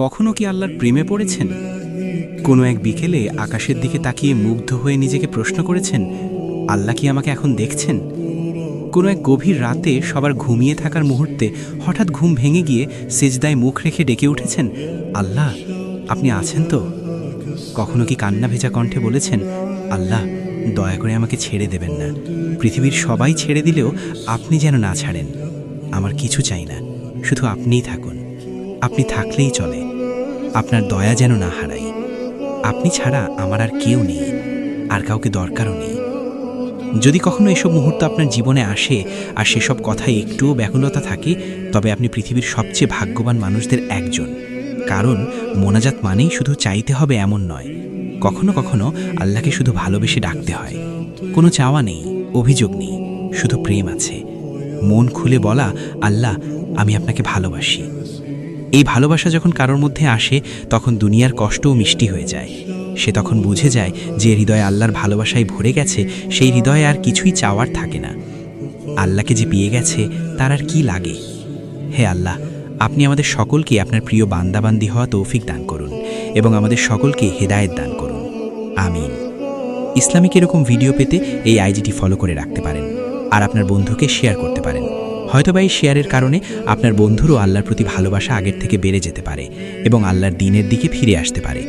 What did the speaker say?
কখনো কি আল্লাহর প্রেমে পড়েছেন? কোনো এক বিকেলে আকাশের দিকে তাকিয়ে মুগ্ধ হয়ে নিজেকে প্রশ্ন করেছেন, আল্লাহ কি আমাকে এখন দেখছেন? কোনো এক গভীর রাতে সবার ঘুমিয়ে থাকার মুহূর্তে হঠাৎ ঘুম ভেঙে গিয়ে সেজদায় মুখ রেখে ডেকে উঠেছেন, আল্লাহ আপনি আছেন তো? কখনো কি কান্না ভেজা কণ্ঠে বলেছেন, আল্লাহ দয়া করে আমাকে ছেড়ে দেবেন না, পৃথিবীর সবাই ছেড়ে দিলেও আপনি যেন না ছাড়েন। আমার কিছু চাই না, শুধু আপনিই থাকুন, আপনি থাকলেই চলে, আপনার দয়া যেন না হারাই। আপনি ছাড়া আমার আর কেউ নেই, আর কাউকে দরকারও নেই। যদি কখনো এসব মুহূর্ত আপনার জীবনে আসে আর সেসব কথায় একটুও ব্যাকুলতা থাকে, তবে আপনি পৃথিবীর সবচেয়ে ভাগ্যবান মানুষদের একজন। কারণ মোনাজাত মানেই শুধু চাইতে হবে এমন নয়, কখনো কখনো আল্লাহকে শুধু ভালোবেসে ডাকতে হয়। কোনো চাওয়া নেই, অভিযোগ নেই, শুধু প্রেম আছে। মন খুলে বলা, আল্লাহ আমি আপনাকে ভালোবাসি। এই ভালোবাসা যখন কারোর মধ্যে আসে, তখন দুনিয়ার কষ্টও মিষ্টি হয়ে যায়। সে তখন বুঝে যায় যে হৃদয়ে আল্লাহর ভালোবাসায় ভরে গেছে, সেই হৃদয়ে আর কিছুই চাওয়ার থাকে না। আল্লাহকে যে পেয়ে গেছে তার আর কি লাগে। হে আল্লাহ, আপনি আমাদের সকলকে আপনার প্রিয় বান্দাবান্দি হওয়া তৌফিক দান করুন এবং আমাদের সকলকে হেদায়েত দান করুন। আমিন। ইসলামিক এরকম ভিডিও পেতে এই আইডিটি ফলো করে রাখতে পারেন আর আপনার বন্ধুকে শেয়ার করতে পারেন। হয়তোবা এই শেয়ারের কারণে আপনার বন্ধুরও আল্লাহর প্রতি ভালোবাসা আগের থেকে বেড়ে যেতে পারে এবং আল্লাহর দ্বীনের দিকে ফিরে আসতে পারে।